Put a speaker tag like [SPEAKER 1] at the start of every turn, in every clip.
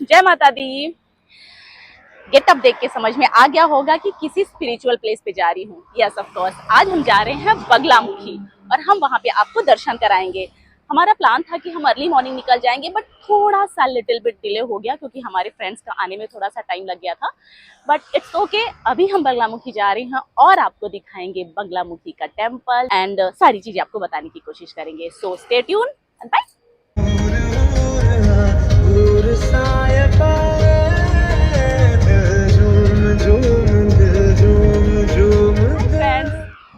[SPEAKER 1] जय माता दी। गेटअप देख के समझ में आ गया होगा कि किसी स्पिरिचुअल प्लेस पे जा रही हूँ। यस ऑफ कोर्स, आज हम जा रहे हैं बगलामुखी और हम वहाँ पे आपको दर्शन कराएंगे। हमारा प्लान था कि हम अर्ली मॉर्निंग निकल जाएंगे, बट थोड़ा सा लिटिल बिट डिले हो गया क्योंकि हमारे फ्रेंड्स का आने में थोड़ा सा टाइम लग गया था। बट इट्स ओके, अभी हम बगलामुखी जा रहे हैं और आपको दिखाएंगे बगलामुखी का टेम्पल एंड सारी चीजें आपको बताने की कोशिश करेंगे। So stay tune and bye.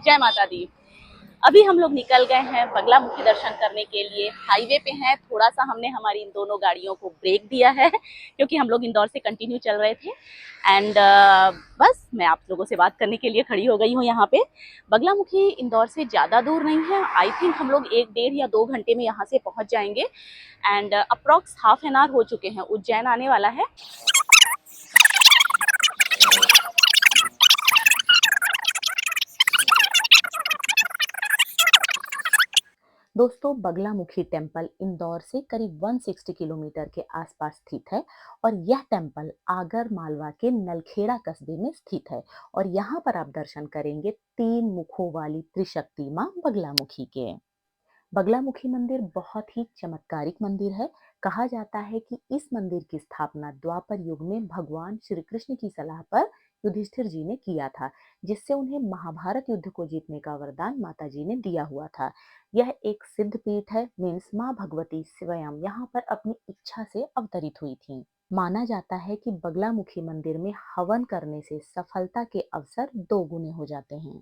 [SPEAKER 1] जय माता दी। अभी हम लोग निकल गए हैं बगलामुखी दर्शन करने के लिए। हाईवे पे हैं, थोड़ा सा हमने हमारी इन दोनों गाड़ियों को ब्रेक दिया है क्योंकि हम लोग इंदौर से कंटिन्यू चल रहे थे एंड बस मैं आप लोगों से बात करने के लिए खड़ी हो गई हूँ यहाँ पे। बगलामुखी इंदौर से ज़्यादा दूर नहीं है। आई थिंक हम लोग 1 या 2 घंटे में यहाँ से पहुँच जाएंगे and approx half an hour हो चुके हैं। उज्जैन आने वाला है। दोस्तों, बगलामुखी टेम्पल इंदौर से करीब 160 किलोमीटर के आसपास स्थित है और यह टेम्पल आगर मालवा के नलखेड़ा कस्बे में स्थित है और यहाँ पर आप दर्शन करेंगे 3 मुखों वाली त्रिशक्ति मां बगलामुखी के। बगलामुखी मंदिर बहुत ही चमत्कारिक मंदिर है। कहा जाता है कि इस मंदिर की स्थापना द्वापर युग में भगवान श्री कृष्ण की सलाह पर युधिष्ठिर जी ने किया था, जिससे उन्हें महाभारत युद्ध को जीतने का वरदान माता जी ने दिया हुआ था। यह एक सिद्ध पीठ है, मीन्स माँ भगवती स्वयं यहाँ पर अपनी इच्छा से अवतरित हुई थी। माना जाता है कि बगलामुखी मंदिर में हवन करने से सफलता के अवसर 2 गुने हो जाते हैं।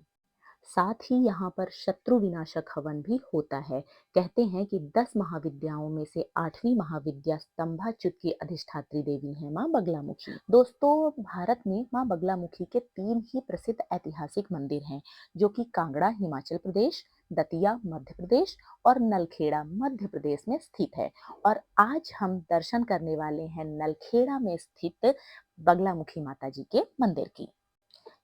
[SPEAKER 1] साथ ही यहाँ पर शत्रु विनाशक हवन भी होता है। कहते हैं कि 10 महाविद्याओं में से 8वीं महाविद्या स्तंभाच्युत की अधिष्ठात्री देवी है माँ बगलामुखी। दोस्तों, भारत में माँ बगलामुखी के 3 ही प्रसिद्ध ऐतिहासिक मंदिर हैं, जो कि कांगड़ा हिमाचल प्रदेश, दतिया मध्य प्रदेश और नलखेड़ा मध्य प्रदेश में स्थित है। और आज हम दर्शन करने वाले हैं नलखेड़ा में स्थित बगलामुखी माता जी के मंदिर की।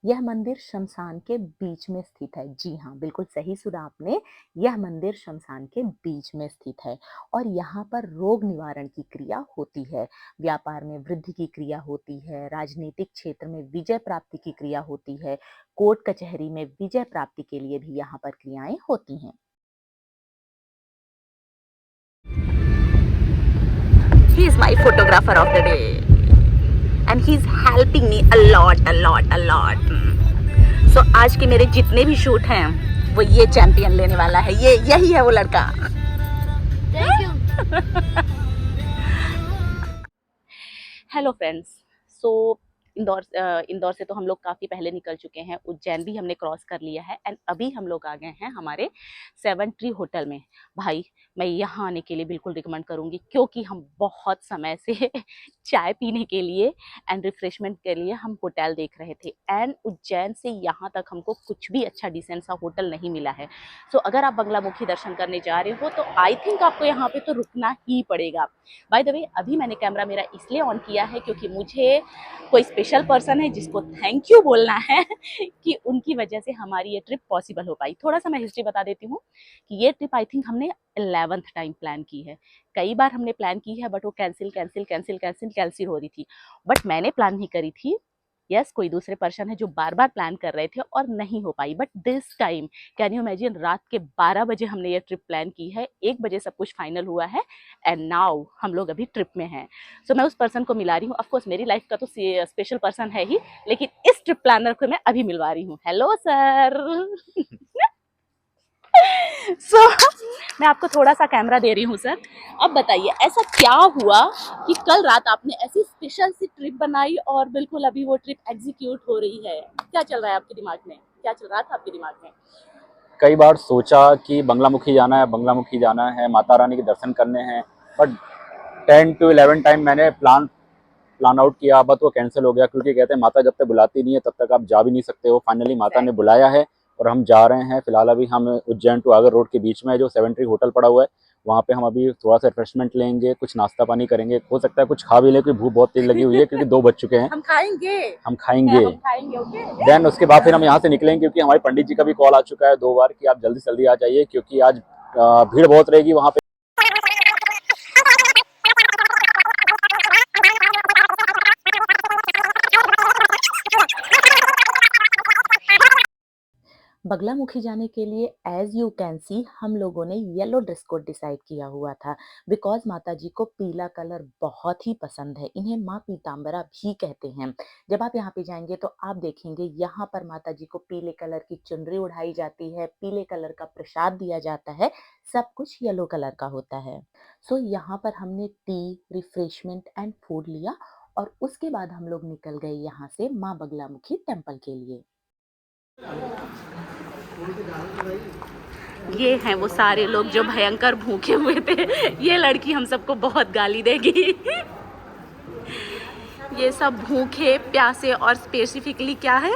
[SPEAKER 1] यह मंदिर शमशान के बीच में स्थित है। जी हाँ, बिल्कुल सही सुना आपने, यह मंदिर शमशान के बीच में स्थित है और यहाँ पर रोग निवारण की क्रिया होती है, व्यापार में वृद्धि की क्रिया होती है, राजनीतिक क्षेत्र में विजय प्राप्ति की क्रिया होती है, कोर्ट कचहरी में विजय प्राप्ति के लिए भी यहाँ पर क्रियाएं होती हैं। He is my photographer of the day and he is helping me a lot. So, आज के मेरे जितने भी शूट हैं वो ये चैंपियन लेने वाला है। यही है वो लड़का। Thank you. हेलो फ्रेंड्स, सो इंदौर से तो हम लोग काफ़ी पहले निकल चुके हैं। उज्जैन भी हमने क्रॉस कर लिया है एंड अभी हम लोग आ गए हैं हमारे 7 ट्री होटल में। भाई, मैं यहाँ आने के लिए बिल्कुल रिकमेंड करूँगी क्योंकि हम बहुत समय से चाय पीने के लिए एंड रिफ्रेशमेंट के लिए हम होटल देख रहे थे एंड उज्जैन से यहाँ तक हमको कुछ भी अच्छा डिसेंट सा होटल नहीं मिला है। सो अगर आप बगलामुखी दर्शन करने जा रहे हो तो आई थिंक आपको यहाँ पे तो रुकना ही पड़ेगा। बाय द वे, अभी मैंने कैमरा मेरा इसलिए ऑन किया है क्योंकि मुझे कोई स्पेशल पर्सन है जिसको थैंक यू बोलना है कि उनकी वजह से हमारी ये ट्रिप पॉसिबल हो पाई। थोड़ा सा मैं हिस्ट्री बता देती हूँ कि ये ट्रिप आई थिंक हमने 11th टाइम प्लान की है। कई बार हमने प्लान की है बट वो कैंसिल हो रही थी। बट मैंने प्लान नहीं करी थी। यस, कोई दूसरे पर्सन है जो बार बार प्लान कर रहे थे और नहीं हो पाई। But this time can you imagine, रात के 12 बजे हमने ये ट्रिप प्लान की है, 1 बजे सब कुछ फाइनल हुआ है एंड नाउ हम लोग अभी ट्रिप में हैं। सो मैं उस पर्सन को मिला रही हूँ। ऑफकोर्स मेरी लाइफ का तो स्पेशल पर्सन है ही, लेकिन इस ट्रिप प्लानर को मैं अभी मिलवा रही हूँ। Hello sir. सो मैं आपको थोड़ा सा कैमरा दे रही हूँ सर। अब बताइए ऐसा क्या हुआ कि कल रात आपने ऐसी स्पेशल सी ट्रिप बनाई और बिल्कुल अभी वो ट्रिप एग्जीक्यूट हो रही है। क्या चल रहा है आपके दिमाग में, क्या चल रहा था आपके दिमाग में?
[SPEAKER 2] कई बार सोचा कि बगलामुखी जाना है, माता रानी के दर्शन करने हैं, बट 10 to 11 टाइम मैंने प्लान आउट किया, बट वो कैंसिल हो गया क्योंकि कहते हैं माता जब तक बुलाती नहीं है तब तक आप जा भी नहीं सकते हो। फाइनली माता ने बुलाया है और हम जा रहे हैं। फिलहाल अभी हम उज्जैन टू आगर रोड के बीच में जो 7 ट्री होटल पड़ा हुआ है, वहाँ पे हम अभी थोड़ा सा रिफ्रेशमेंट लेंगे, कुछ नाश्ता पानी करेंगे, हो सकता है कुछ खा भी ले क्योंकि भूख बहुत तेज लगी हुई है क्योंकि 2 बज चुके हैं।
[SPEAKER 1] हम खाएंगे।
[SPEAKER 2] ओके। देन उसके बाद फिर हम यहाँ से निकलेंगे क्योंकि हमारे पंडित जी का भी कॉल आ चुका है 2 बार कि आप जल्दी से जल्दी आ जाइए क्योंकि आज भीड़ बहुत रहेगी वहाँ पे।
[SPEAKER 1] बगलामुखी जाने के लिए एज यू कैन सी हम लोगों ने येलो ड्रेस कोड डिसाइड किया हुआ था बिकॉज माता जी को पीला कलर बहुत ही पसंद है। इन्हें माँ पीताम्बरा भी कहते हैं। जब आप यहाँ पे जाएंगे तो आप देखेंगे यहाँ पर माता जी को पीले कलर की चुनरी उड़ाई जाती है, पीले कलर का प्रसाद दिया जाता है, सब कुछ येलो कलर का होता है। सो यहाँ पर हमने टी, रिफ्रेशमेंट एंड फूड लिया और उसके बाद हम लोग निकल गए यहाँ से माँ बगलामुखी टेम्पल के लिए। ये हैं वो सारे लोग जो भयंकर भूखे हुए थे। ये लड़की हम सबको बहुत गाली देगी। ये सब भूखे प्यासे और स्पेसिफिकली क्या है,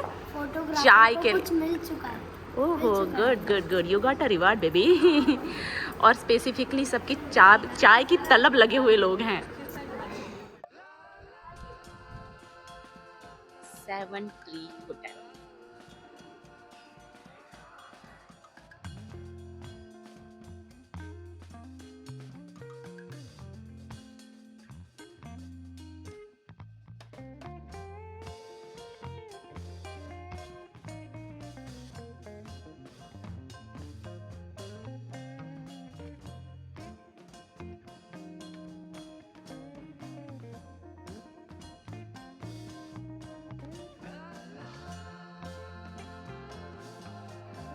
[SPEAKER 1] चाय के
[SPEAKER 3] कुछ मिल चुका है।
[SPEAKER 1] ओहो good good good, you got a reward baby. और स्पेसिफिकली सबकी चाय की तलब लगे हुए लोग हैं। 7 ट्री होटल।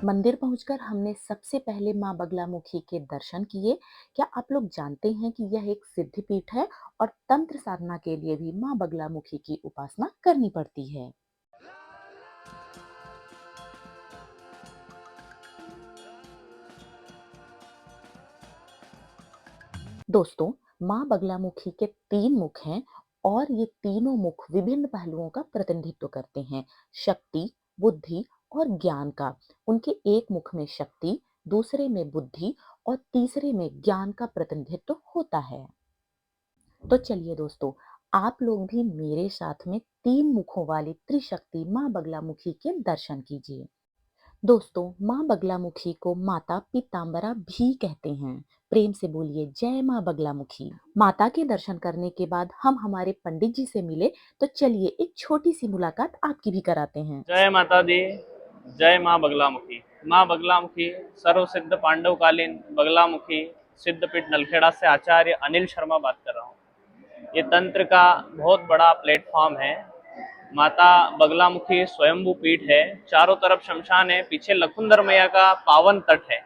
[SPEAKER 1] मंदिर पहुंचकर हमने सबसे पहले मां बगलामुखी के दर्शन किए। क्या आप लोग जानते हैं कि यह एक सिद्धिपीठ है और तंत्र साधना के लिए भी मां बगलामुखी की उपासना करनी पड़ती है। दोस्तों, मां बगलामुखी के 3 मुख हैं और ये तीनों मुख विभिन्न पहलुओं का प्रतिनिधित्व करते हैं, शक्ति, बुद्धि और ज्ञान का। उनके एक मुख में शक्ति, दूसरे में बुद्धि और तीसरे में ज्ञान का प्रतिनिधित्व होता है। तो चलिए दोस्तों, आप लोग भी मेरे साथ में 3 मुखों वाली त्रिशक्ति मां बगलामुखी के दर्शन कीजिए। दोस्तों, माँ बगलामुखी को माता पीताम्बरा भी कहते हैं। प्रेम से बोलिए जय माँ बगलामुखी। माता के दर्शन करने के बाद हम हमारे पंडित जी से मिले, तो चलिए एक छोटी सी मुलाकात आपकी भी कराते हैं।
[SPEAKER 4] जय माता दी। जय माँ बगलामुखी। माँ बगलामुखी सर्वसिद्ध पांडवकालीन बगलामुखी सिद्धपीठ नलखेड़ा से आचार्य अनिल शर्मा बात कर रहा हूँ। ये तंत्र का बहुत बड़ा प्लेटफॉर्म है। माता बगलामुखी स्वयंभू पीठ है, चारों तरफ शमशान है, पीछे लखुंदर मैया का पावन तट है।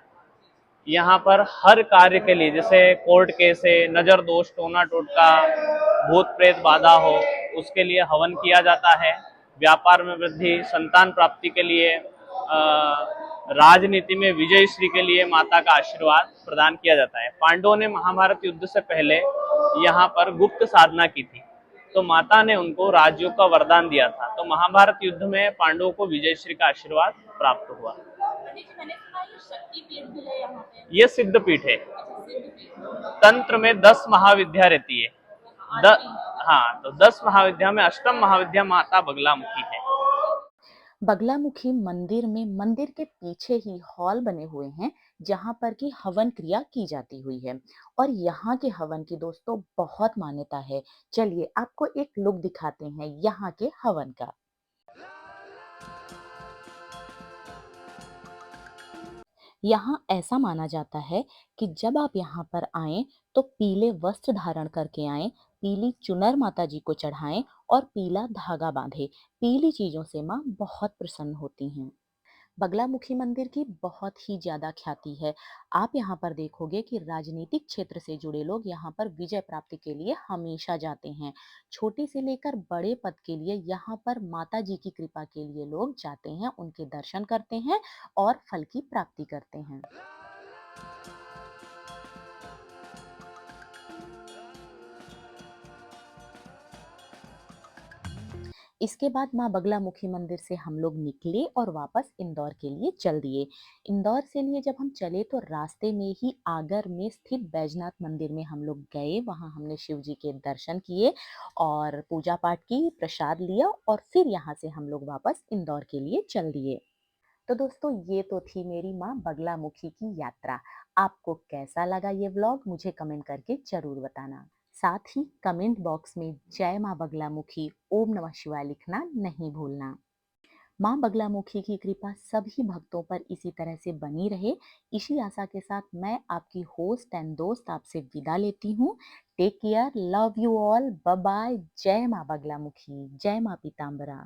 [SPEAKER 4] यहाँ पर हर कार्य के लिए, जैसे कोर्ट केस है, नजर दोष, टोना टोटका, भूत प्रेत बाधा हो, उसके लिए हवन किया जाता है। व्यापार में वृद्धि, संतान प्राप्ति के लिए, राजनीति में विजय श्री के लिए माता का आशीर्वाद प्रदान किया जाता है। पांडवों ने महाभारत युद्ध से पहले यहाँ पर गुप्त साधना की थी, तो माता ने उनको राजयोग का वरदान दिया था। तो महाभारत युद्ध में पांडवों को विजय श्री का आशीर्वाद प्राप्त हुआ। ये सिद्ध पीठ है। तंत्र में 10 महाविद्या रहती है। हाँ, तो 10 महाविद्या में अष्टम महाविद्या माता बगलामुखी है।
[SPEAKER 1] बगलामुखी मंदिर में मंदिर के पीछे ही हॉल बने हुए हैं जहां पर की हवन क्रिया की जाती हुई है और यहाँ के हवन की दोस्तों बहुत मान्यता है। चलिए आपको एक लुक दिखाते हैं यहाँ के हवन का। यहाँ ऐसा माना जाता है कि जब आप यहाँ पर आएं तो पीले वस्त्र धारण करके आएं, पीली चुनर माता जी को चढ़ाएं और पीला धागा बांधे। पीली चीजों से माँ बहुत प्रसन्न होती हैं। बगलामुखी मंदिर की बहुत ही ज्यादा ख्याति है। आप यहाँ पर देखोगे कि राजनीतिक क्षेत्र से जुड़े लोग यहाँ पर विजय प्राप्ति के लिए हमेशा जाते हैं। छोटे से लेकर बड़े पद के लिए यहाँ पर माता जी की कृपा के लिए लोग जाते हैं, उनके दर्शन करते हैं और फल की प्राप्ति करते हैं। इसके बाद माँ बगलामुखी मंदिर से हम लोग निकले और वापस इंदौर के लिए चल दिए। इंदौर से लिए जब हम चले तो रास्ते में ही आगर में स्थित बैजनाथ मंदिर में हम लोग गए। वहाँ हमने शिव जी के दर्शन किए और पूजा पाठ की, प्रसाद लिया और फिर यहाँ से हम लोग वापस इंदौर के लिए चल दिए। तो दोस्तों, ये तो थी मेरी माँ बगलामुखी की यात्रा। आपको कैसा लगा ये व्लॉग मुझे कमेंट करके जरूर बताना। साथ ही कमेंट बॉक्स में जय माँ बगलामुखी, ओम नमः शिवाय लिखना नहीं भूलना। माँ बगलामुखी की कृपा सभी भक्तों पर इसी तरह से बनी रहे, इसी आशा के साथ मैं आपकी होस्ट एंड दोस्त आपसे विदा लेती हूँ। Take care, love you all, bye bye, जय माँ बगलामुखी, जय माँ पीताम्बरा।